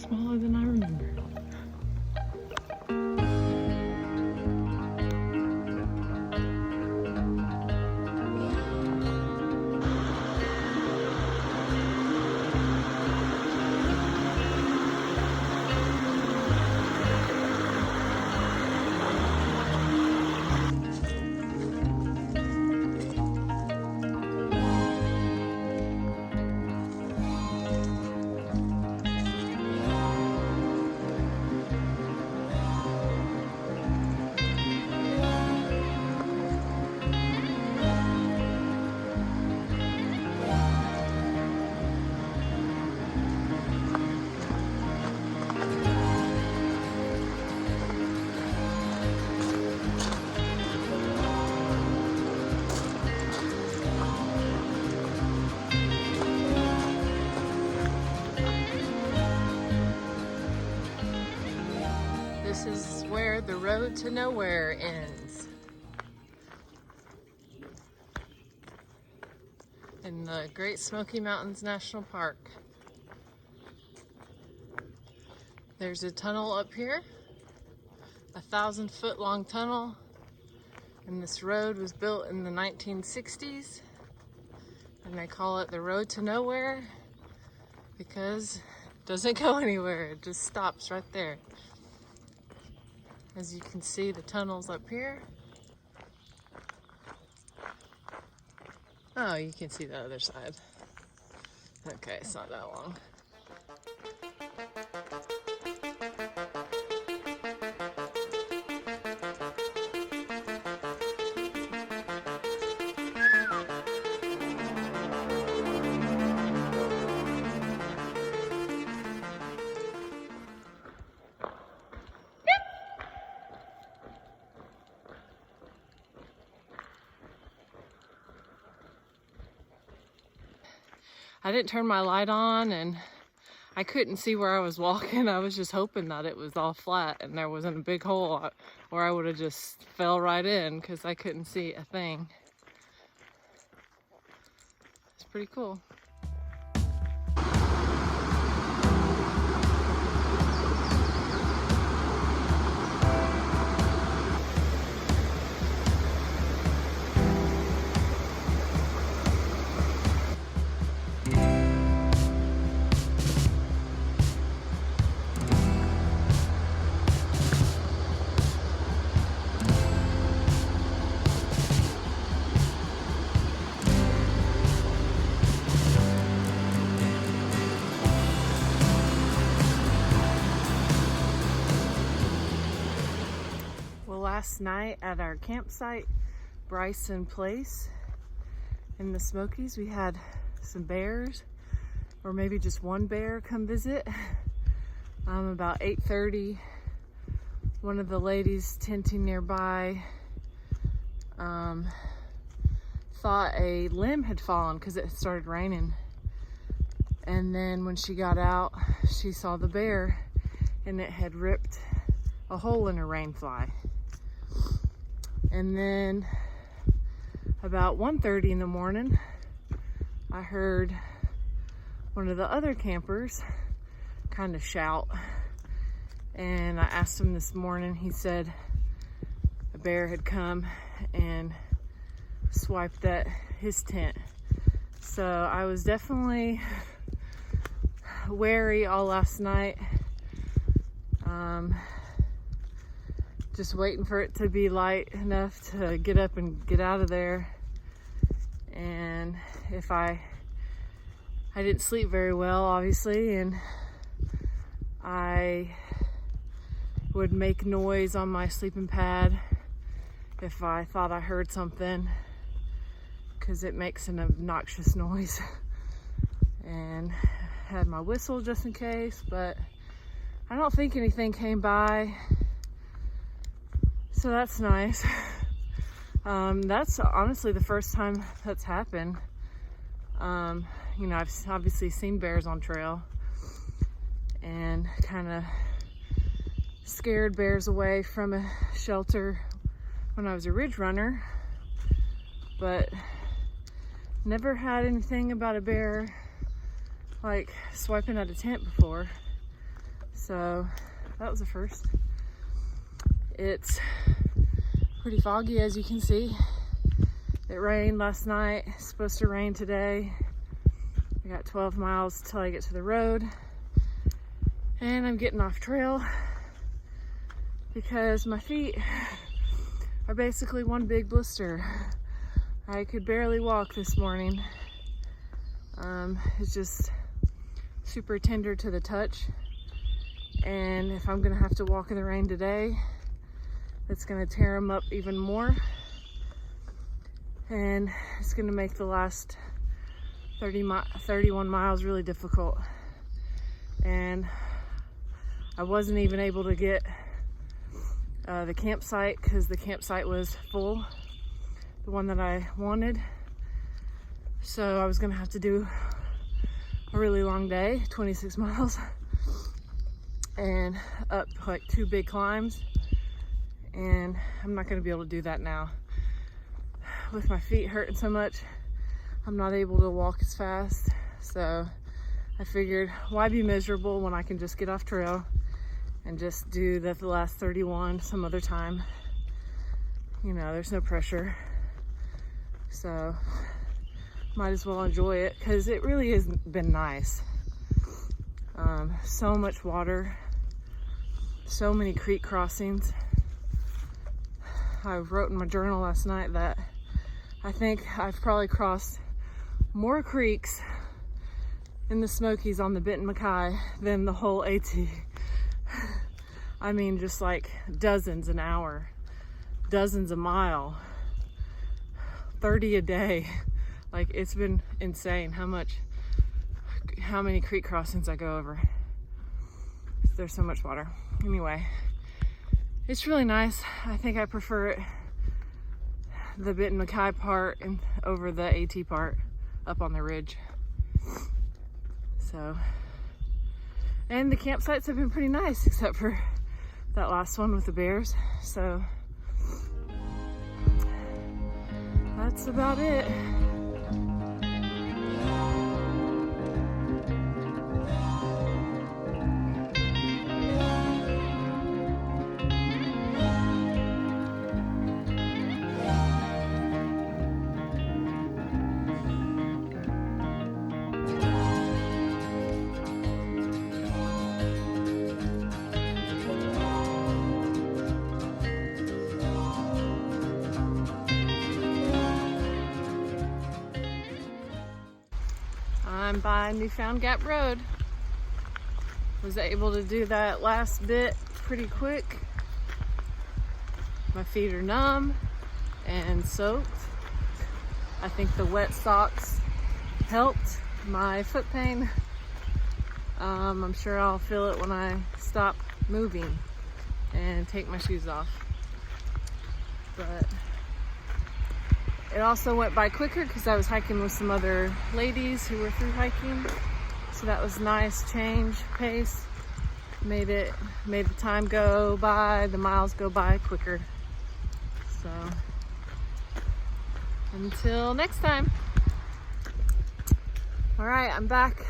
smaller than I remember. This is where the road to nowhere ends. In the Great Smoky Mountains National Park. There's a tunnel up here, 1,000-foot long tunnel, and this road was built in the 1960s, and they call it the road to nowhere because it doesn't go anywhere, it just stops right there. As you can see, the tunnel's up here. Oh, you can see the other side. Okay, it's not that long. I didn't turn my light on and I couldn't see where I was walking. I was just hoping that it was all flat and there wasn't a big hole or I would have just fell right in because I couldn't see a thing. It's pretty cool. Last night at our campsite, Bryson Place in the Smokies, we had some bears, or maybe just one bear, come visit. About 8:30, one of the ladies tenting nearby thought a limb had fallen because it had started raining. And then when she got out, she saw the bear and it had ripped a hole in her rain fly. And then about 1:30 in the morning, I heard one of the other campers kind of shout. And I asked him this morning, he said a bear had come and swiped at his tent. So I was definitely wary all last night. Just waiting for it to be light enough to get up and get out of there. And if I didn't sleep very well, obviously, and I would make noise on my sleeping pad if I thought I heard something, because it makes an obnoxious noise. And had my whistle just in case, but I don't think anything came by. So that's nice. That's honestly the first time that's happened. You know, I've obviously seen bears on trail and kind of scared bears away from a shelter when I was a ridge runner, but never had anything about a bear like swiping at a tent before. So that was the first. It's pretty foggy, as you can see. It rained last night. It's supposed to rain today. I got 12 miles till I get to the road. And I'm getting off trail because my feet are basically one big blister. I could barely walk this morning. It's just super tender to the touch. And if I'm gonna have to walk in the rain today, it's gonna tear them up even more. And it's gonna make the last 31 miles really difficult. And I wasn't even able to get the campsite because the campsite was full, the one that I wanted. So I was gonna have to do a really long day, 26 miles, and up like 2 big climbs. And I'm not gonna be able to do that now. With my feet hurting so much, I'm not able to walk as fast. So I figured, why be miserable when I can just get off trail and just do the last 31 some other time. You know, there's no pressure. So might as well enjoy it because it really has been nice. So much water, so many creek crossings. I wrote in my journal last night that I think I've probably crossed more creeks in the Smokies on the Benton MacKaye than the whole AT. I mean, just like dozens an hour, dozens a mile, 30 a day. Like, it's been insane how many creek crossings I go over. There's so much water. Anyway, it's really nice. I think I prefer it, the Benton MacKaye part and over the AT part up on the ridge. So, and the campsites have been pretty nice except for that last one with the bears. So that's about it. I'm by Newfound Gap Road. Was able to do that last bit pretty quick. My feet are numb and soaked. I think the wet socks helped my foot pain. I'm sure I'll feel it when I stop moving and take my shoes off. But it also went by quicker because I was hiking with some other ladies who were through hiking. So that was nice change, pace. Made the time go by, the miles go by quicker. So until next time. All right, I'm back.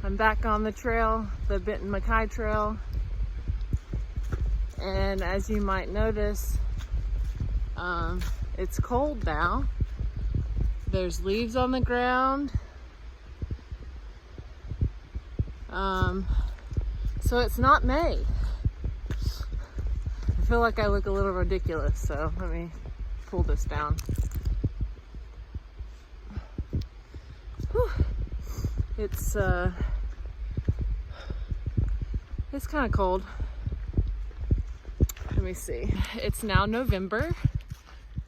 I'm back on the trail, the Benton MacKaye Trail. And as you might notice, it's cold now. There's leaves on the ground. So it's not May. I feel like I look a little ridiculous, so let me pull this down. Whew. It's kind of cold. Let me see. It's now November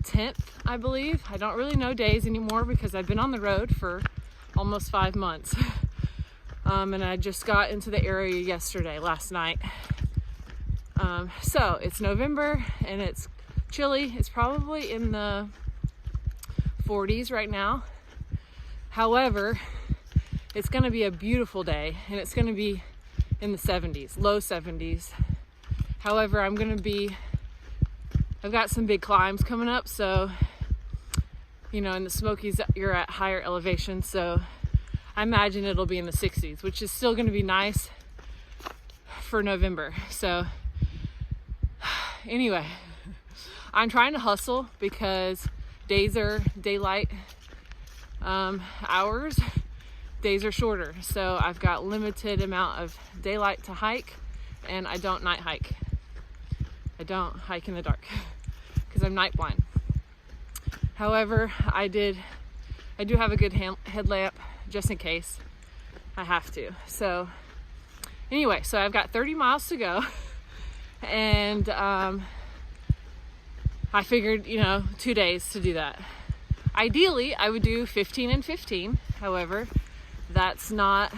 10th, I believe. I don't really know days anymore because I've been on the road for almost 5 months. And I just got into the area last night. So it's November and it's chilly. It's probably in the 40s right now. However, it's gonna be a beautiful day and it's gonna be in the 70s, low 70s. However, I've got some big climbs coming up, so, you know, in the Smokies, you're at higher elevation, so I imagine it'll be in the 60s, which is still gonna be nice, for November. So anyway, I'm trying to hustle because days are daylight hours, days are shorter. So I've got limited amount of daylight to hike, and I don't night hike. I don't hike in the dark because I'm night blind. However, I do have a good headlamp just in case I have to. So anyway, so I've got 30 miles to go, and I figured, 2 days to do that. Ideally, I would do 15 and 15. However, that's not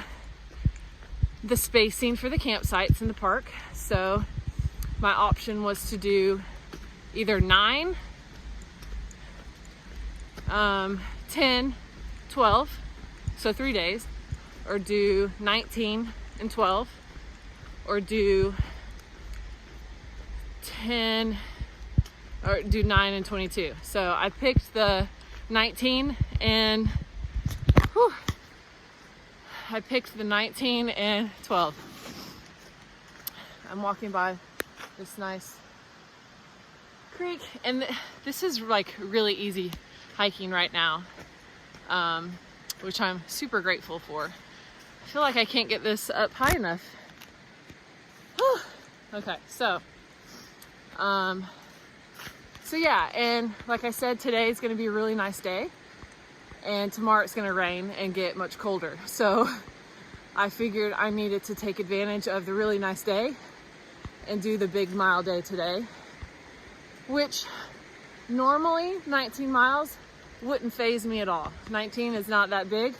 the spacing for the campsites in the park. So my option was to do either 9, 10, 12, so 3 days, or do 19 and 12, or do 10, or do 9 and 22. So I picked the 19 and I picked the 19 and 12. I'm walking by this nice creek, and this is like really easy hiking right now, which I'm super grateful for. I feel like I can't get this up high enough. Okay, so yeah, and like I said, today is going to be a really nice day, and tomorrow it's going to rain and get much colder. So I figured I needed to take advantage of the really nice day and do the big mile day today, which normally 19 miles wouldn't faze me at all. 19 is not that big.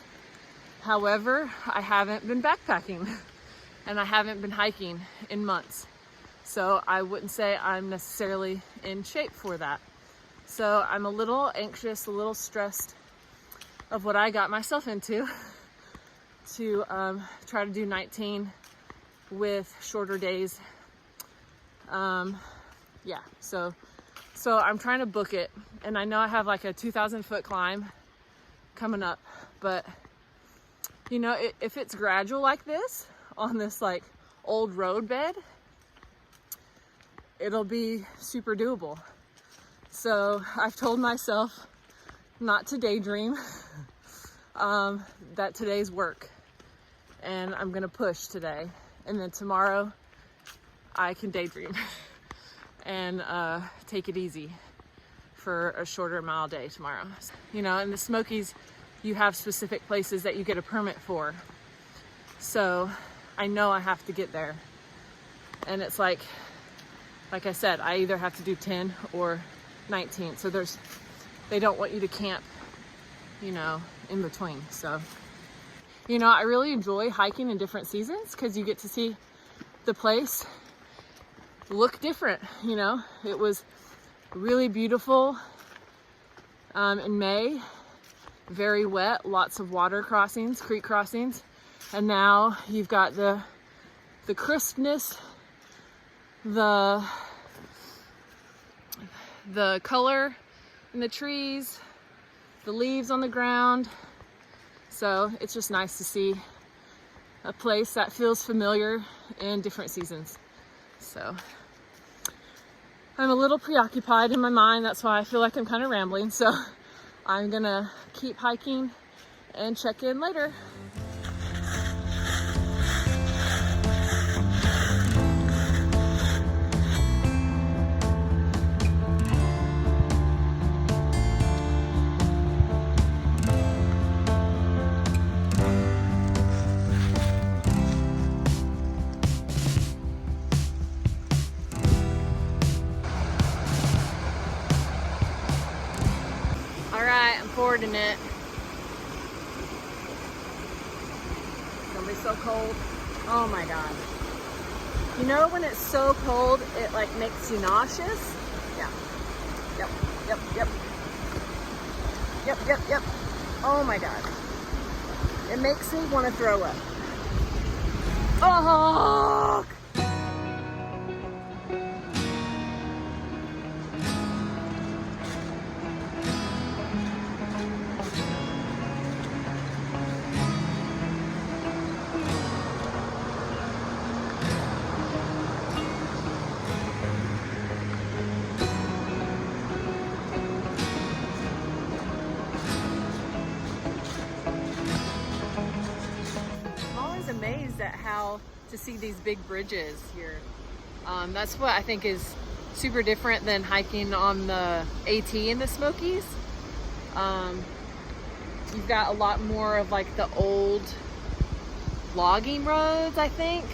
However, I haven't been backpacking and I haven't been hiking in months. So I wouldn't say I'm necessarily in shape for that. So I'm a little anxious, a little stressed of what I got myself into to try to do 19 with shorter days. Yeah, so I'm trying to book it, and I know I have like a 2,000 foot climb coming up, but if it's gradual like this on this like old road bed, it'll be super doable. So I've told myself not to daydream, that today's work, and I'm gonna push today, and then tomorrow I can daydream and take it easy for a shorter mile day tomorrow. In the Smokies, you have specific places that you get a permit for. So I know I have to get there. And it's like I said, I either have to do 10 or 19. So they don't want you to camp, in between. So, I really enjoy hiking in different seasons because you get to see the place look different. It was really beautiful in May, very wet, lots of water crossings, creek crossings, and now you've got the crispness, the color in the trees, the leaves on the ground. So it's just nice to see a place that feels familiar in different seasons. So I'm a little preoccupied in my mind. That's why I feel like I'm kind of rambling. So I'm gonna keep hiking and check in later. I'm fording it. It's gonna be so cold. Oh my god. When it's so cold, it like makes you nauseous? Yeah. Yep. Oh my god. It makes me want to throw up. Oh! was amazed at how to see these big bridges here. That's what I think is super different than hiking on the AT in the Smokies. You've got a lot more of like the old logging roads, I think,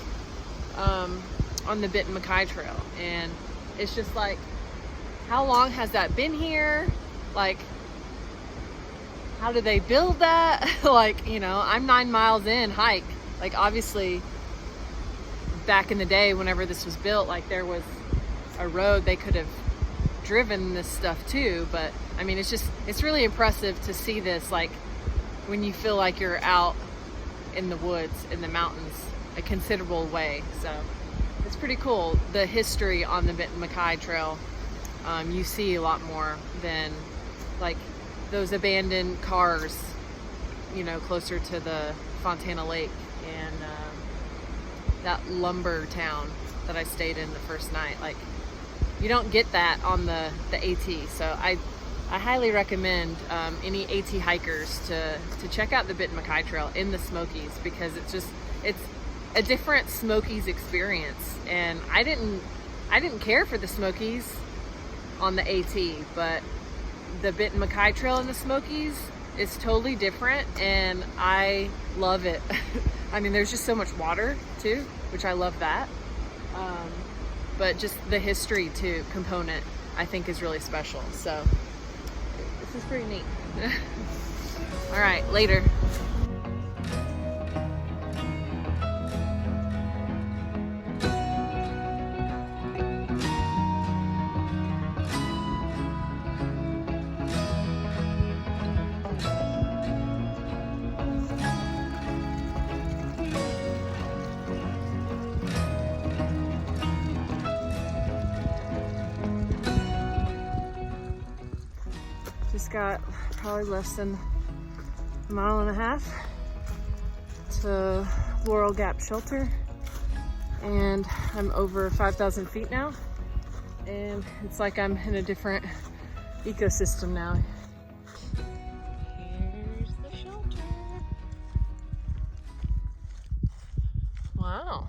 on the Benton MacKaye Trail. And it's just like, how long has that been here? Like, how do they build that? Like, you know, I'm 9 miles in hike. Like, obviously, back in the day, whenever this was built, like there was a road they could have driven this stuff too. But I mean, it's really impressive to see this, like when you feel like you're out in the woods, in the mountains, a considerable way. So it's pretty cool. The history on the Benton MacKaye Trail, you see a lot more than like those abandoned cars, you know, closer to the Fontana Lake and that lumber town that I stayed in the first night. Like, you don't get that on the AT. So I highly recommend any AT hikers to check out the Benton MacKaye Trail in the Smokies, because it's a different Smokies experience. And I didn't care for the Smokies on the AT, but the Benton MacKaye Trail in the Smokies is totally different, and I love it. I mean, there's just so much water too, which I love that. But just the history too component, I think, is really special. So this is pretty neat. All right, later. Just got probably less than a mile and a half to Laurel Gap Shelter, and I'm over 5,000 feet now, and it's like I'm in a different ecosystem now. Here's the shelter. Wow,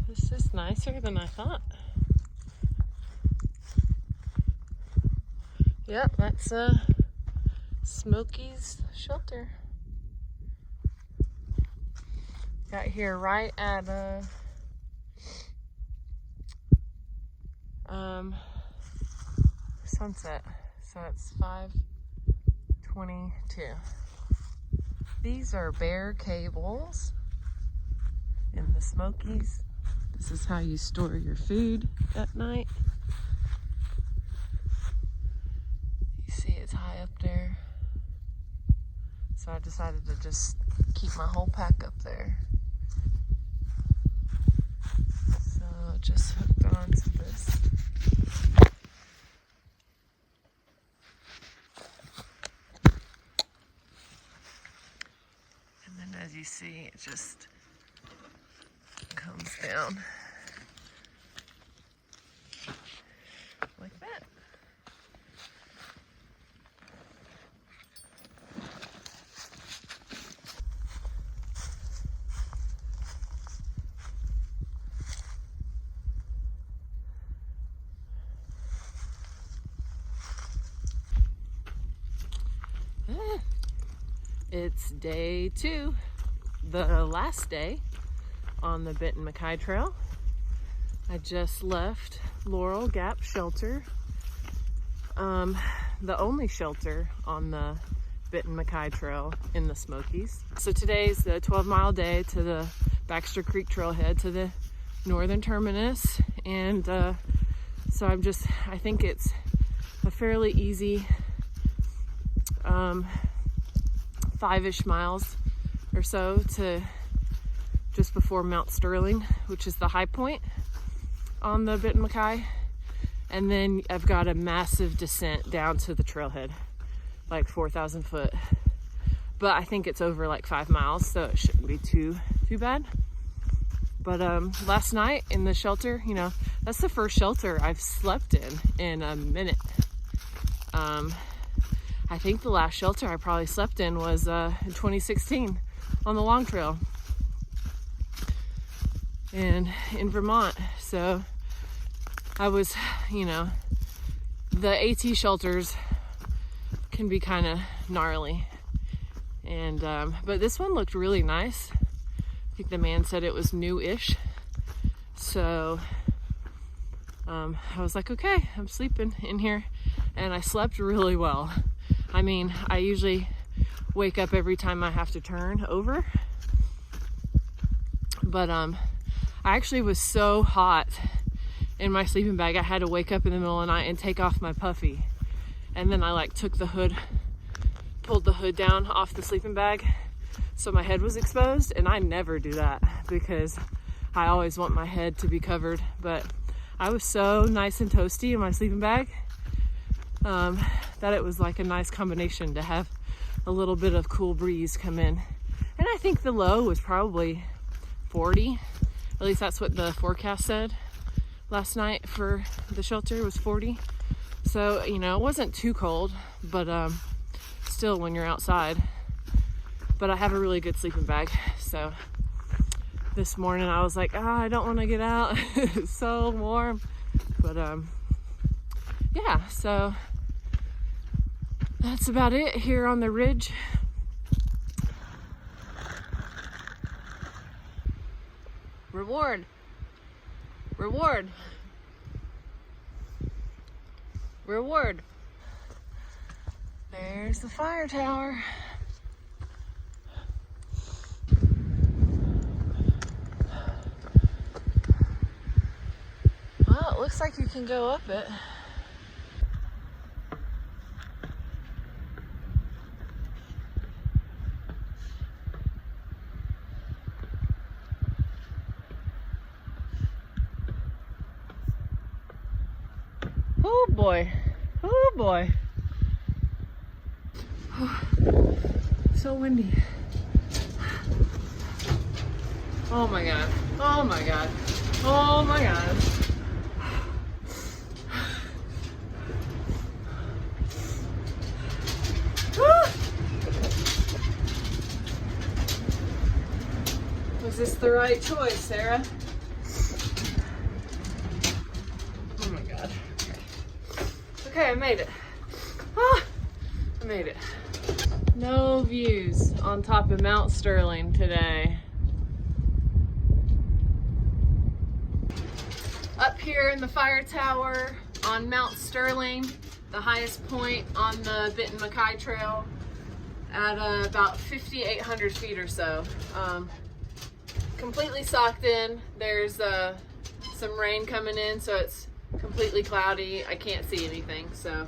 this is nicer than I thought. Yep, that's Smokies shelter. Got here right at sunset, so it's 5:22. These are bare cables in the Smokies. This is how you store your food at night. See, it's high up there, so I decided to just keep my whole pack up there. So just hooked on to this. And then, as you see, it just comes down like that. It's day 2, the last day on the Benton MacKaye Trail. I just left Laurel Gap Shelter, the only shelter on the Benton MacKaye Trail in the Smokies. So today's the 12-mile day to the Baxter Creek Trailhead, to the northern terminus, and so I think it's a fairly easy 5-ish miles or so to just before Mount Sterling, which is the high point on the Benton MacKaye. And then I've got a massive descent down to the trailhead, like 4,000 foot. But I think it's over like 5 miles, so it shouldn't be too bad. But last night in the shelter, you know, that's the first shelter I've slept in a minute. I think the last shelter I probably slept in was in 2016 on the long trail and in Vermont. So I was, you know, the AT shelters can be kind of gnarly, and but this one looked really nice. I think the man said it was new-ish, so I was like, okay, I'm sleeping in here, and I slept really well. I mean, I usually wake up every time I have to turn over, but I actually was so hot in my sleeping bag, I had to wake up in the middle of the night and take off my puffy. And then I like took the hood, pulled the hood down off the sleeping bag so my head was exposed. And I never do that because I always want my head to be covered. But I was so nice and toasty in my sleeping bag that it was like a nice combination to have a little bit of cool breeze come in. And I think the low was probably 40. At least that's what the forecast said last night for the shelter, was 40. So, you know, it wasn't too cold, but still when you're outside. But I have a really good sleeping bag. So this morning I was like, I don't want to get out. It's so warm. But yeah, so that's about it here on the ridge. Reward. Reward. Reward. There's the fire tower. Well, it looks like you can go up it. Oh boy, oh boy. So windy. Oh my god, oh my god, oh my god. Was this the right choice, Sarah? Oh my god. Okay, I made it. Ah, I made it. No views on top of Mount Sterling today. Up here in the fire tower on Mount Sterling, the highest point on the Benton MacKaye Trail, at about 5,800 feet or so. Completely socked in. There's some rain coming in, so it's completely cloudy. I can't see anything, so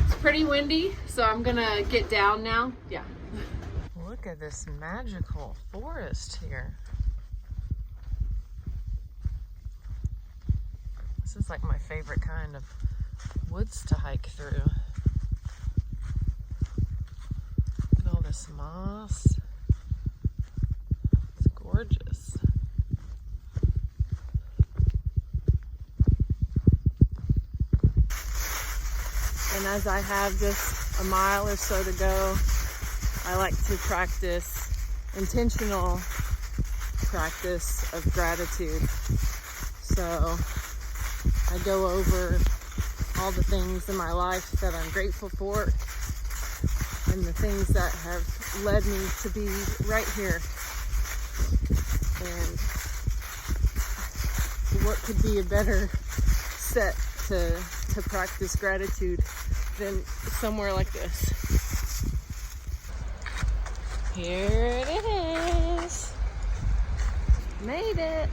it's pretty windy, so I'm gonna get down now. Yeah. Look at this magical forest here. This is like my favorite kind of woods to hike through. Look at all this moss. It's gorgeous. And as I have just a mile or so to go, I like to practice intentional practice of gratitude. So I go over all the things in my life that I'm grateful for and the things that have led me to be right here. And what could be a better set to practice gratitude than somewhere like this. Here it is. Made it.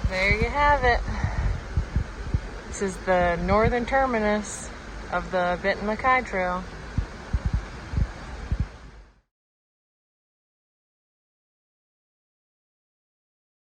There you have it. This is the northern terminus of the Benton MacKaye Trail.